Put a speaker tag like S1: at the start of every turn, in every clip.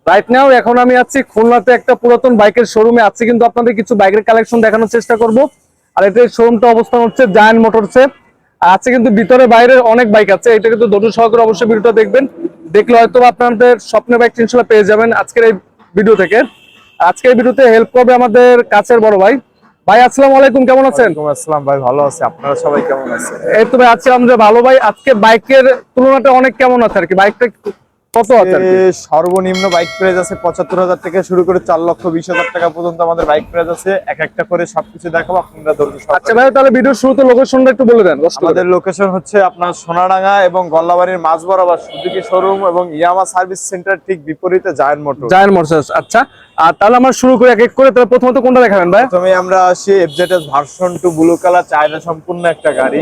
S1: Right now এখন আমি আছি খুলনাতে একটা পুরাতন বাইকের শোরুমে আছি, কিন্তু আপনাদের কিছু বাইকের কালেকশন দেখানোর চেষ্টা করব। আর এটার শোরুমটা অবস্থান হচ্ছে জায়ান্ট মোটরসে। আছে কিন্তু ভিতরে বাইরে অনেক বাইক আছে, এটা কিন্তু ধৈর্য সহকারে অবশ্যই ভিডিওটা দেখবেন, দেখলে হয়তো আপনাদের স্বপ্নের বাইক ইনশাআল্লাহ পেয়ে যাবেন আজকের এই ভিডিও থেকে। আজকের ভিডিওতে হেল্প করবে আমাদের কাছের বড় ভাই। ভাই আসসালামু আলাইকুম, কেমন আছেন?
S2: ওয়ালাইকুম আসসালাম ভাই, ভালো আছি। আপনারা সবাই কেমন আছেন?
S1: এই তো ভাই আছি আমাদের ভালো। ভাই আজকে বাইকের তুলনাটা অনেক কেমন আছে আর কি, বাইকটা কত আছে আর কি?
S2: সর্বনিম্ন বাইক প্রাইস আছে ৭৫,০০০ থেকে শুরু করে ৪,২০,০০০ টাকা পর্যন্ত আমাদের বাইক প্রাইস আছে। এক একটা করে সবকিছু দেখাবো, আপনারা ধৈর্য সহকারে।
S1: আচ্ছা ভাই, তাহলে ভিডিওর শুরুতে লোকেশনটা একটু বলে দেন।
S2: আমাদের লোকেশন হচ্ছে আপনার সোনাডাঙ্গা এবং গল্লাবাড়ির মাঝ বরাবর সুজুকি শোরুম এবং ইয়ামা সার্ভিস সেন্টার ঠিক বিপরীতে জায়ান্ট মোটর।
S1: Giant motors. আচ্ছা, আর তাহলে আমরা শুরু করি এক এক করে। তাহলে প্রথমত কোনটা দেখাবেন ভাই?
S2: প্রথমে আমরা আসি FZS version 2 blue colour, China সম্পূর্ণ একটা গাড়ি।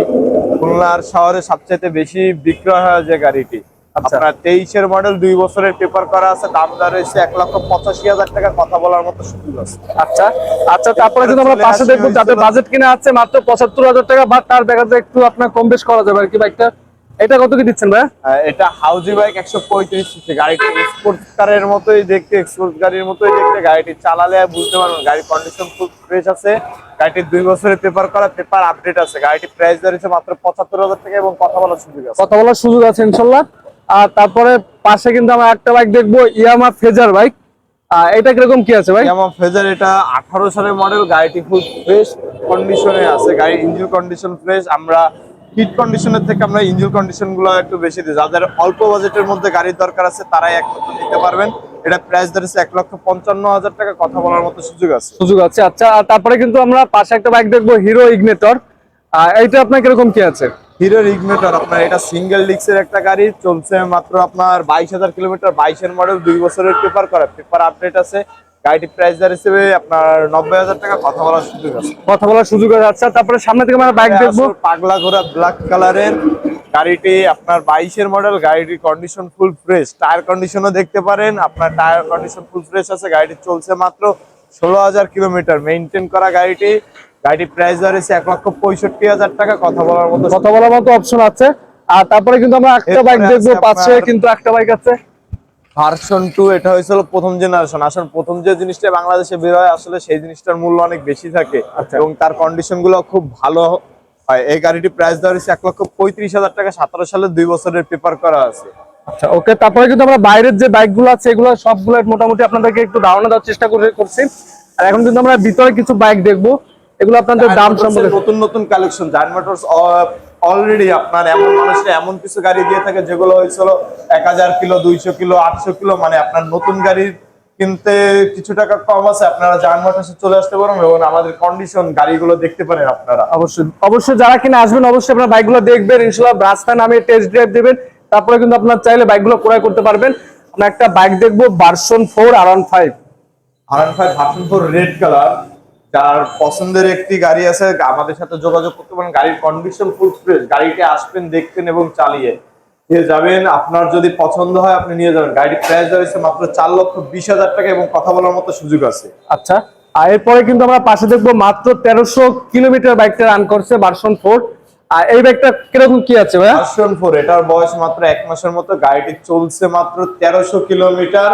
S2: খুলনার শহরে সবচেয়ে বেশি বিক্রয় হয় যে গাড়িটি।
S1: আচ্ছা
S2: আপনার 23-এর মডেল, 2 বছরের পেপার করা আছে, দাম দর হয়েছে ১,৮৫,০০০ টাকা, কথা বলার মতো সুযোগ আছে।
S1: আচ্ছা আচ্ছা, তারপরে কিন্তু আমরা পাশে দেখবো যাদের বাজেট কিনা আছে মাত্র ৭৫,০০০ টাকা, বা তার দেখা যায় একটু আপনার কম বেশ করা যাবে আর কি বাইকটা। এটা কত কি দিচ্ছেন ভাই?
S2: এটা হাউজি বাইক ১৩৫ সিসি গাড়িটি, স্পোর্টস কারের মতোই দেখতে, এক্সপোর্টস গাড়ির মতোই দেখতে। গাড়িটি চালালে বুঝতে পারবেন গাড়ির কন্ডিশন খুব ফ্রেশ আছে। গাড়িটির 2 বছরের পেপার করা, পেপার আপডেট আছে। গাড়িটি প্রাইস ধরেছে মাত্র ৭৫,০০০ টাকা এবং কথা বলার সুযোগ আছে।
S1: কথা বলার সুযোগ আছে ইনশাল্লাহ। আর তারপরে পাশে কিন্তু আমরা একটা বাইক দেখবো, ইয়ামা ফেজার বাইক। এটা কিরকম কি আছে ভাই?
S2: ইয়ামা ফেজার, এটা 18 সালের মডেল। গাড়িটি খুব ফ্রেশ কন্ডিশনে আছে, গাড়ির ইঞ্জিন কন্ডিশন ফ্রেশ। আমরা হিট কন্ডিশনের থেকে আমরা ইঞ্জিন কন্ডিশন গুলো একটু বেশি দিই। যাদের অল্প বাজেটের মধ্যে গাড়ির দরকার আছে তারাই একমাত্র নিতে পারবেন। এটা প্রাইস ধরেছে ১,৫৫,০০০ টাকা, কথা বলার মতো সুযোগ আছে।
S1: সুযোগ আছে। আচ্ছা, আর তারপরে কিন্তু আমরা পাশে একটা বাইক দেখবো, হিরো ইগনেটর। এইটা আপনার কিরকম কি আছে?
S2: হিরোর ইগনিটর, আপনার এটা সিঙ্গেল ডিস্কের একটা গাড়ি, চলছে মাত্র আপনার ২২,০০০ কিলোমিটার। 22-এর মডেল, 2 বছরের পেপার করা, পেপার আপডেট আছে। গাড়িটি প্রাইস হিসেবে আপনার ৯০,০০০ টাকা, কথা বলার সুযোগ আছে।
S1: কথা বলার সুযোগ আছে। আচ্ছা, তারপরে সামনে থেকে আমরা বাইক দেখবো,
S2: পাগলা ঘোড়া ব্ল্যাক কালারের গাড়িটি, আপনার 22-এর মডেল। গাড়িটির কন্ডিশন ফুল ফ্রেশ, টায়ার কন্ডিশনও দেখতে পারেন। আপনার টায়ার কন্ডিশন ফুল ফ্রেশ আছে। গাড়িটি চলছে মাত্র ১৬,০০০ কিলোমিটার মেইনটেইন করা গাড়িটি। গাড়িটি প্রাইস ধরেছে ১,৬৫,০০০ টাকা, কথা বলার মতো
S1: অপশন আছে। আর তারপরে কিন্তু আমরা একটা বাইক দেখবো, পাশে কিন্তু একটা বাইক আছে
S2: ভার্সন 2। এটা হয়েছিল প্রথম জেনারেশন। আসলে প্রথম যে জিনিসটা বাংলাদেশে বের হয়, আসলে সেই জিনিসটার মূল্য অনেক বেশি থাকে এবং তার কন্ডিশন গুলো খুব ভালো হয়। এই গাড়িটি প্রাইস দেওয়া হয়েছে ১,৩৫,০০০ টাকা, ১৭ সালে 2 বছরের পেপার করা আছে।
S1: আচ্ছা ওকে, তারপরে কিন্তু আমরা বাইরের যে বাইকগুলো আছে এগুলো সবগুলো মোটামুটি আপনাদেরকে একটু ধারণা দেওয়ার চেষ্টা করছি। আর এখন কিন্তু আমরা ভিতরে কিছু বাইক দেখবো, এগুলো আপনাদের দাম সম্পর্কে।
S2: নতুন নতুন কালেকশন জায়ান্ট মোটরস অলরেডি আপনার এমন মানুষরা এমন কিছু গাড়ি দিয়ে থাকে যেগুলো হয়েছিল ১,০০০ কিলো, ২০০ কিলো, ৮০০ কিলো, মানে আপনার নতুন গাড়ির কিনতে কিছু টাকা কম আছে। আপনারা জায়ান্ট মোটরসে চলে আসতে পারেন এবং আমাদের কন্ডিশন গাড়িগুলো দেখতে পারেন আপনারা।
S1: অবশ্যই অবশ্যই যারা কিনা আসবেন অবশ্যই আপনার বাইকগুলো দেখবেন, ইনশাআল্লাহ ব্রাশ ফ্যান নামে টেস্ট ড্রাইভ দিবেন, তারপরে কিন্তু আপনার চাইলে বাইকগুলো ক্রয় করতে পারবেন। আমরা একটা বাইক দেখবো version 4 R15।
S2: Version 4 red colour, যার পছন্দের একটি গাড়ি আছে আমাদের সাথে যোগাযোগ করতে পারেন। গাড়ির কন্ডিশন ফুল ফ্রেশ, গাড়িটি আসবেন, দেখবেন এবং চালিয়ে নিয়ে যাবেন। আপনার যদি পছন্দ হয় আপনি নিয়ে যাবেন। গাড়ির প্রাইস রয়েছে মাত্র ৪,২০,০০০ টাকা এবং কথা বলার মতো সুযোগ আছে।
S1: আচ্ছা, আর এরপরে কিন্তু আমরা পাশে দেখবো মাত্র ১৩০০ কিলোমিটার বাইকটা রান করছে ভার্সন 4। আর এই বাইকটা কিরকম কি আছে ভাইয়া?
S2: ভার্সন 4, এটার বয়স মাত্র ১ মাসের মতো। গাড়িটি চলছে মাত্র ১৩০০ কিলোমিটার।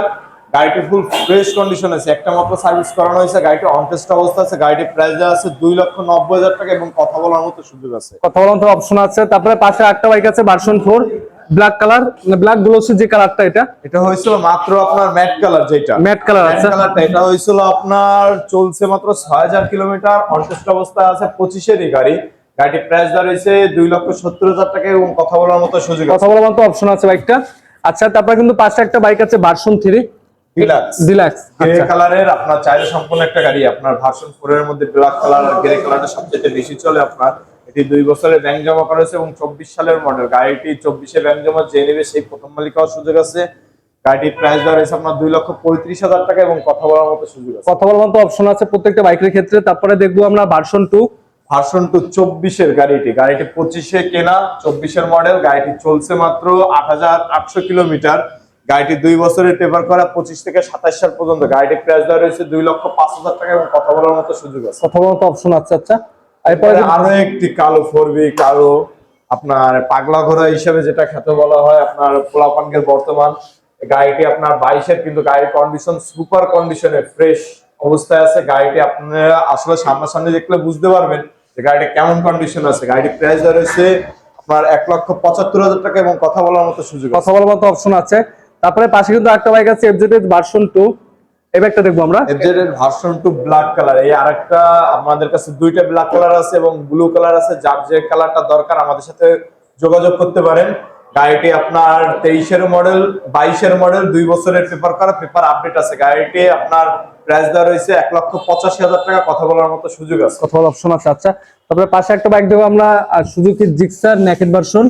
S2: গাড়িটি ফুল ফ্রেশ কন্ডিশন আছে, একটা মাত্র সার্ভিস করানো হয়েছে। গাড়িটি অন টেস্ট অবস্থা আছে। গাড়িটির প্রাইস আছে ২,৯০,০০০ টাকা এবং কথা বলার মতো সুযোগ আছে।
S1: কথা বলার মতো অপশন আছে। তারপরে পাশে একটা বাইক আছে ভার্সন 4 ব্ল্যাক কালার, মানে ব্ল্যাক গ্লোসি যে কালারটা,
S2: এটা হয়েছিল মাত্র আপনার ম্যাট কালার, যেটা
S1: ম্যাট কালার আছে।
S2: এটা হয়েছিল আপনার চলছে মাত্র ৬,০০০ কিলোমিটার, অন টেস্ট অবস্থা আছে। ২৫-এরই গাড়ি। গাড়িটির প্রাইস রয়েছে ২,৭০,০০০ টাকা এবং কথা বলার মতো সুযোগ আছে।
S1: কথা বলার মতো অপশন আছে বাইকটা। আচ্ছা, তারপরে কিন্তু পাশে একটা বাইক আছে ভার্সন 3 ডিলাক্স
S2: গ্রে কালারের, আপনার চাইলে সম্পূর্ণ একটা গাড়ি। আপনার ভার্সন 4 এর মধ্যে ব্ল্যাক কালার আর গ্রে কালারটা সবচেয়ে বেশি চলে। আপনার এটি ২ বছরের ব্যাংক জমা করা হয়েছে এবং ২৪ সালের মডেল। গাড়িটি ২৪-এ ব্যাংক জমা যে নেবে সেই প্রথম মালিক হওয়ার সুযোগ আছে। গাড়িটির প্রাইস দেওয়া হয়েছে আপনার ২,৩৫,০০০ টাকা এবং কথা বলার মতো সুযোগ আছে।
S1: কথা বলার মতো অপশন আছে প্রত্যেকটা বাইকের ক্ষেত্রে। তারপরে দেখবো আমরা ভার্সন 2
S2: ২৪-এর গাড়িটি ২৫-এ কেনা, ২৪-এর মডেল। গাড়িটি চলছে মাত্র ৮,৮০০ কিলোমিটার। গাড়িটি ২ বছরের পেপার করা, ২৫ থেকে ২৭ সাল পর্যন্ত। গাড়িটির প্রাইস দেওয়া রয়েছে ২,০৫,০০০ টাকা এবং কথা বলার মতো সুযোগ আছে।
S1: কথা বলার মতো অপশন আছে। আচ্ছা,
S2: এরপরে আরো একটি কালো 4V, কালো আপনার পাগলা ঘোড়া হিসেবে যেটা খ্যাত বলা হয়, আপনার পোলাপানকের বর্তমান। গাড়িটি আপনার 22-এর, কিন্তু গাড়ির কন্ডিশন সুপার কন্ডিশনে ফ্রেশ অবস্থায় আছে। গাড়িটি আপনারা আসলে সামনাসামনি দেখলে বুঝতে পারবেন যে গাড়িটা কেমন কন্ডিশন আছে। গাড়িটির প্রাইস রয়েছে আপনার 1,75,000 টাকা এবং কথা বলার মতো সুযোগ আছে।
S1: কথা বলার মতো অপশন আছে। তারপরে পাশে কিন্তু একটা বাইক আছে এফজেড ভার্সন 2, এই বাইকটা দেখবো আমরা।
S2: এফজেড এর ভার্সন 2 ব্ল্যাক কালার। এই আরেকটা আমাদের কাছে দুইটা ব্ল্যাক কালার আছে এবং ব্লু কালার আছে। যার যে কালারটা দরকার আমাদের সাথে যোগাযোগ করতে পারেন। গাড়িটি আপনার 23-এর মডেল, 22-এর মডেল, 2 বছরের পেপার করা, পেপার আপডেট আছে। গাড়িটি আপনার প্রাইস দেওয়া রয়েছে 1,85,000 টাকা, কথা বলার মতো সুযোগ আছে।
S1: কথা বলার অপশন আছে। আচ্ছা, তারপরে পাশে একটা বাইক দেখবো আমরা, Suzuki Gixxer naked version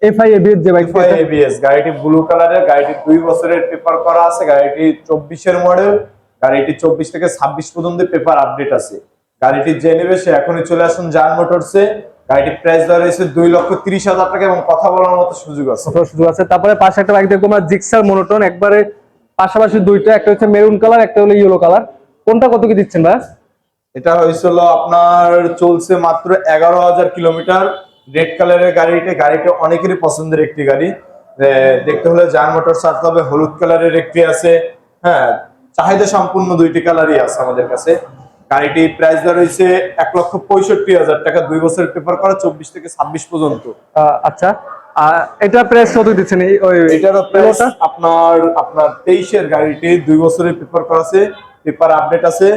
S1: FI ABS যে বাইকটা।
S2: এফআই এবিএস গাড়িটি ব্লু কালারের, গাড়িটি 2 বছরের পেপার করা আছে। গাড়িটি 24-এর মডেল, গাড়িটি 24 থেকে 26 পর্যন্ত পেপার আপডেট আছে। গাড়িটি যে নেবে সে এখনই চলে আসুন জায়ান্ট মোটরসে। গাড়িটির প্রাইস দেওয়া রয়েছে 2,30,000 টাকা এবং কথা বলার মতো সুযোগ আছে।
S1: সুযোগ আছে। তারপরে পাশে একটা বাইক দেখবো আমরা জিক্সার মনোটন, একবারে পাশাপাশি দুইটা, একটা হচ্ছে মেরুন কালার, একটা হলো ইয়েলো কালার। কোনটা কত কি দিচ্ছেন ভাই?
S2: এটা হয়েছিল আপনার চলছে মাত্র 11,000 কিলোমিটার। রেড কালারের গাড়িটা অনেকেরই পছন্দের একটি গাড়ি। দেখতে হলে জায়ান্ট মোটরস আসতে হবে। হলুদ কালারের একটি আছে, হ্যাঁ, চাহিদা সম্পূর্ণ দুইটি কালারই আছে আমাদের কাছে। গাড়িটি প্রাইস দেওয়া রয়েছে 1,65,000 টাকা, 2 বছরের পেপার করা, 24 থেকে 26 পর্যন্ত।
S1: আচ্ছা, এটা প্রাইস কত দিচ্ছেন?
S2: এটারও প্রাইস আপনার 23-এর গাড়িটি 2 বছরের পেপার করা আছে, পেপার আপডেট আছে।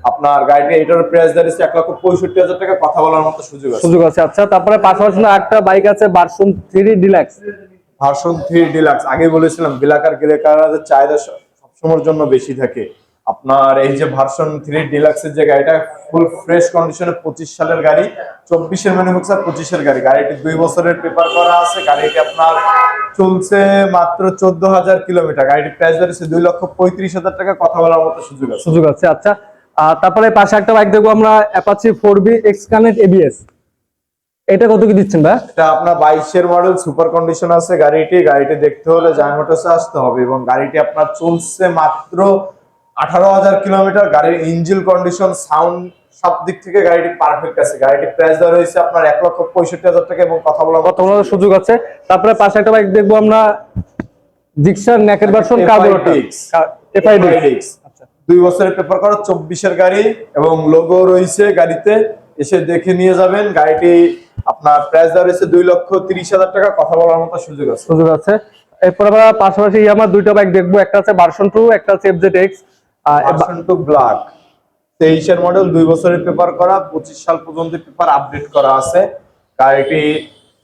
S2: আপনার গাড়িটি এটার প্রাইস দাঁড়িয়েছে 1,65,000 টাকা, কথা বলার মতো সুযোগ আছে।
S1: আচ্ছা, তারপরে পাশাপাশি একটা বাইক আছে ভার্সন 3 ডিলাক্স।
S2: ভার্সন 3 ডিলাক্স আগে বলেছিলাম ব্ল্যাক আর গ্রে কালারের চাহিদা সবসময়ের জন্য বেশি থাকে। আপনার এই যে ভার্সন 3 ডিলাক্সের যে গাড়িটা ফুল ফ্রেশ কন্ডিশনে, 25 সালের গাড়ি, 24-এর ম্যানুফ্যাকচার, 25-এর গাড়ি। গাড়িটি 2 বছরের পেপার করা আছে। গাড়িটি আপনার চলছে মাত্র 14,000 কিলোমিটার। গাড়িটির প্রাইস দাঁড়িয়েছে 2,35,000 টাকা, কথা বলার মতো সুযোগ আছে।
S1: আচ্ছা, তারপরে পাশে একটা বাইক দেখবো আমরা, Apache 4B x connect ABS. এটা কত কি দিচ্ছেন ভাই?
S2: এটা আপনার 22-এর মডেল, সুপার কন্ডিশন আছে। গাড়িটি দেখতে হলে জায়ান্ট মোটরসে আসতে হবে এবং গাড়িটি আপনার চলছে মাত্র 18,000 কিলোমিটার। গাড়ির ইঞ্জিন কন্ডিশন, সাউন্ড, সব দিক থেকে গাড়িটি পারফেক্ট আছে। গাড়িটির প্রাইস দেওয়া রয়েছে আপনার 1,65,000 টাকা এবং কথা বলার
S1: সুযোগ আছে। তারপরে পাশে একটা বাইক দেখবো আমরা, জিক্সার নেকেড ভার্সন কার্বোরেটর এফআইডিএক্স।
S2: 2 বছরের পেপার করা, 24-এর গাড়ি এবং লোগো রয়েছে গাড়িতে। এসে দেখে নিয়ে যাবেন। গাড়িটি আপনার প্রাইস দেওয়া রয়েছে 2,30,000 টাকা, কথা বলার মতো সুযোগ আছে।
S1: এরপর আমরা পাশাপাশি আমার দুইটা বাইক দেখবো, একটা আছে ভার্সন 2, একটা আছে এফজেডএক্স।
S2: ভার্সন 2 ব্ল্যাক, 23-এর মডেল, 2 বছরের পেপার করা, 25 সাল পর্যন্ত পেপার আপডেট করা আছে। গাড়িটি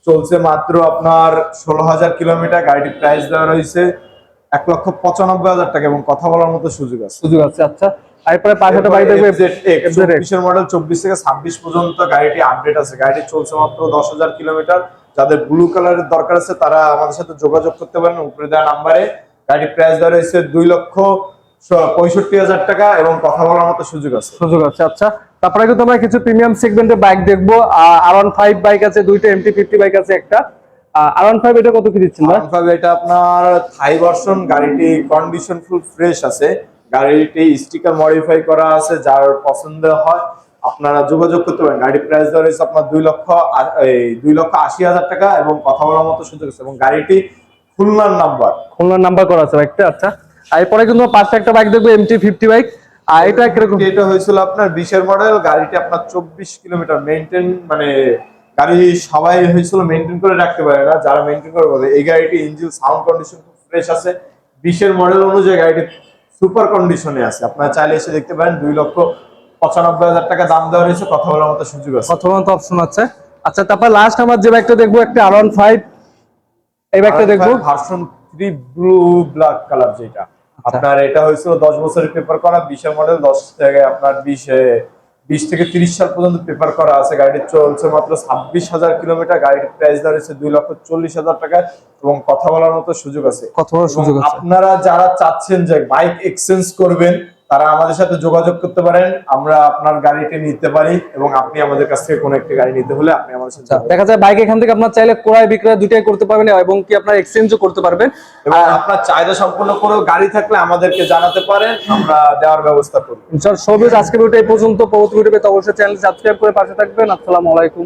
S2: চলছে মাত্র আপনার 16,000 কিলোমিটার। গাড়িটির প্রাইস দেওয়া রয়েছে 1,95,000 টাকা এবং কথা বলার মতো সুযোগ আছে।
S1: আচ্ছা, এরপরে পাশে বাইক দেখবো
S2: এফজেডএক্স, 24-এর মডেল, 24 থেকে 26 পর্যন্ত গাড়িটি আপডেট আছে। গাড়িটি চলছে মাত্র 10,000 কিলোমিটার। যাদের ব্লু কালারের দরকার আছে তারা আমাদের সাথে যোগাযোগ করতে পারেন উপরে দেওয়া নাম্বারে। গাড়িটির প্রাইস দেওয়া রয়েছে 2,65,000 টাকা এবং কথা বলার মতো সুযোগ আছে।
S1: আচ্ছা, তারপরে কিন্তু আমরা কিছু প্রিমিয়াম সেগমেন্টের বাইক দেখবো। R15 বাইক আছে, দুইটা MT-50 বাইক আছে একটা। R15 এটা কত কি দিচ্ছেন ভাই?
S2: R15 এটা আপনার থাই ভার্সন। গাড়িটি কন্ডিশন ফুল ফ্রেশ আছে। গাড়িটি স্টিকার মডিফাই করা আছে। যার পছন্দ হয় আপনারা যোগাযোগ করতে পারেন। গাড়ির প্রাইস দেওয়া রয়েছে আপনার 2,80,000 টাকা এবং কথা বলার মতো সুযোগ আছে এবং গাড়িটি খুলনার নাম্বার
S1: করা আছে বাইকটা। আচ্ছা, এরপরে কিন্তু পাশে একটা বাইক দেখবো MT-50 বাইক। এটা কিরকম?
S2: এটা হয়েছিল আপনার 20-এর মডেল। গাড়িটি আপনার 24 কিলোমিটার মেইনটেইন, মানে গাড়ি সবাই হয়েছিল মেইনটেইন করে রাখতে পারে না, যারা মেইনটেইন করে বলে। এই গাড়িটি ইঞ্জিন সাউন্ড কন্ডিশন খুব ফ্রেশ আছে। 20-এর মডেল অনুযায়ী গাড়িটি সুপার কন্ডিশনে আছে। আপনারা চাইলে এসে দেখতে পারেন। 2,95,000 টাকা দাম দেওয়া রয়েছে, কথা বলার মতো সুযোগ আছে।
S1: কথা বলার মতো অপশন আছে। আচ্ছা, তারপর লাস্ট আমার যে বাইকটা দেখবো একটা R15, এই বাইকটা দেখবো
S2: ভার্সন 3 ব্লু ব্ল্যাক কালার। যেটা আপনার এটা হয়েছিল 10 বছরের পেপার করা, 20-এর মডেল, 10 থেকে আপনার 20 থেকে 30 সাল পর্যন্ত পেপার করা আছে। গাড়িটি চলছে মাত্র 26,000 কিলোমিটার। গাড়িটির প্রাইস দাঁড়িয়েছে 2,40,000 টাকা এবং কথা বলার মতো সুযোগ আছে। আপনারা যারা চাচ্ছেন যে বাইক এক্সচেঞ্জ করবেন তারা আমাদের সাথে যোগাযোগ করতে পারেন। আমরা আপনার গাড়িটি নিতে পারি এবং আপনি আমাদের কাছ থেকে কোনো একটা গাড়ি নিতে হলে আপনি আমাদের সাথে
S1: দেখা যায় বাইক এখান থেকে আপনার চাইলে ক্রয় বিক্রয় দুটাই করতে পারবেন এবং কি আপনার এক্সচেঞ্জও করতে পারবেন।
S2: এবং আপনার চাহিদা সম্পূর্ণ কোনো গাড়ি থাকলে আমাদেরকে জানাতে পারেন, আমরা দেওয়ার ব্যবস্থা করব।
S1: ইনশাআল্লাহ। সবই আজকের ভিডিও এই পর্যন্ত। পরবর্তী ভিডিও পেতে অবশ্যই চ্যানেল সাবস্ক্রাইব করে পাশে থাকবেন। আসসালামু আলাইকুম।